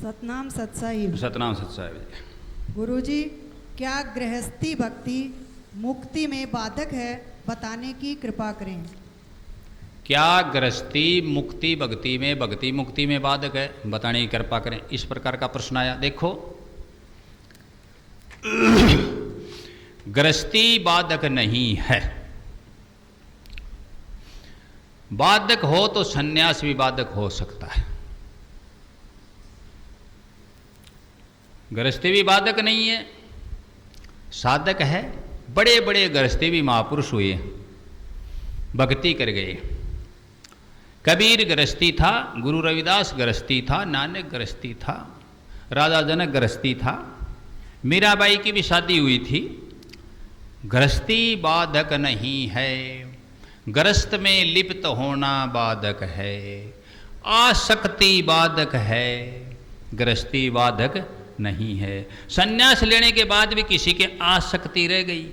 सतनाम सत्साहिब। सतनाम सत्साहिब। गुरुजी, क्या गृहस्थी भक्ति मुक्ति में बाधक है, बताने की कृपा करें। क्या गृहस्थी मुक्ति भक्ति में, भक्ति मुक्ति में बाधक है, बताने की कृपा करें, इस प्रकार का प्रश्न आया। देखो, गृहस्थी बाधक नहीं है। बाधक हो तो सन्यास भी बाधक हो सकता है। गृहस्थी भी बाधक नहीं है, साधक है। बड़े बड़े गृहस्थी भी महापुरुष हुए, भक्ति कर गए। कबीर गृहस्थी था, गुरु रविदास गृहस्थी था, नानक गृहस्थी था, राजा जनक गृहस्थी था, मीराबाई की भी शादी हुई थी। गृहस्थी बाधक नहीं है, गृहस्थ में लिप्त होना बाधक है, आसक्ति बाधक है, गृहस्थी बाधक नहीं है। सन्यास लेने के बाद भी किसी के आसक्ति रह गई,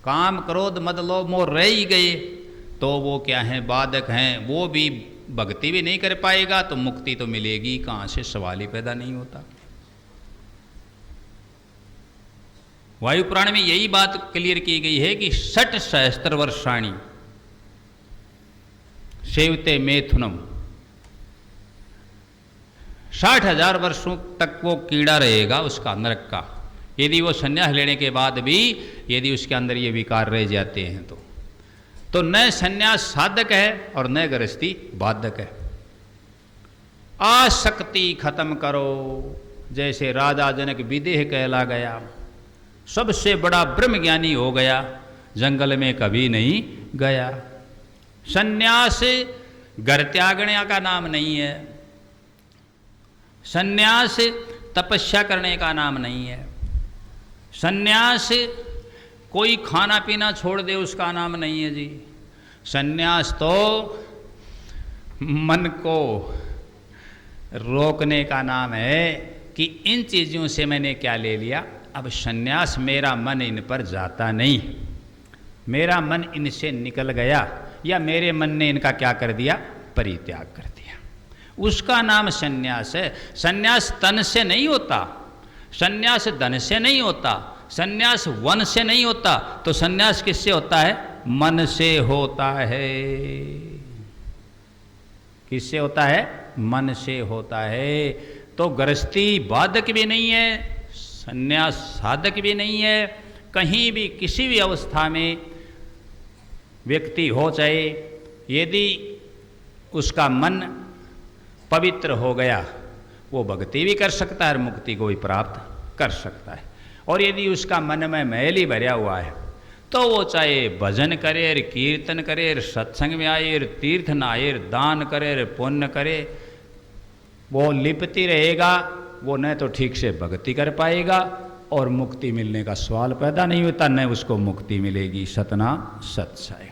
काम क्रोध मद लोभ मोह रह ही गए, तो वो क्या है, बाधक हैं। वो भी भक्ति भी नहीं कर पाएगा तो मुक्ति तो मिलेगी कहाँ से, सवाल ही पैदा नहीं होता। वायु पुराण में यही बात क्लियर की गई है कि 60 सहस्त्र वर्षाणी सेवते मैथुनम, 60,000 वर्षों तक वो कीड़ा रहेगा उसका नरक का, यदि वो संन्यास लेने के बाद भी यदि उसके अंदर ये विकार रह जाते हैं तो न संन्यास साधक है और न गृहस्थी बाधक है। आसक्ति खत्म करो, जैसे राजा जनक विदेह कहला गया, सबसे बड़ा ब्रह्म ज्ञानी हो गया, जंगल में कभी नहीं गया। संन्यास घर त्यागने का नाम नहीं है, संन्यास तपस्या करने का नाम नहीं है, संन्यास कोई खाना पीना छोड़ दे उसका नाम नहीं है जी। संन्यास तो मन को रोकने का नाम है कि इन चीज़ों से मैंने क्या ले लिया, अब संन्यास, मेरा मन इन पर जाता नहीं, मेरा मन इनसे निकल गया, या मेरे मन ने इनका क्या कर दिया, परित्याग कर दिया, उसका नाम संन्यास है। संन्यास तन से नहीं होता, संन्यास धन से नहीं होता, संन्यास वन से नहीं होता, तो संन्यास किससे होता है, मन से होता है। किससे होता है, मन से होता है। तो गृहस्थी बाधक भी नहीं है, संन्यास साधक भी नहीं है। कहीं भी किसी भी अवस्था में व्यक्ति हो, चाहे यदि उसका मन पवित्र हो गया, वो भक्ति भी कर सकता है और मुक्ति को भी प्राप्त कर सकता है। और यदि उसका मन में मैल ही भरा हुआ है तो वो चाहे भजन करे, कीर्तन करे, सत्संग में आए, तीर्थ नहाए, दान करे, पुण्य करे, वो लिपति रहेगा, वो न तो ठीक से भक्ति कर पाएगा और मुक्ति मिलने का सवाल पैदा नहीं होता, न उसको मुक्ति मिलेगी। सतना सत्साई।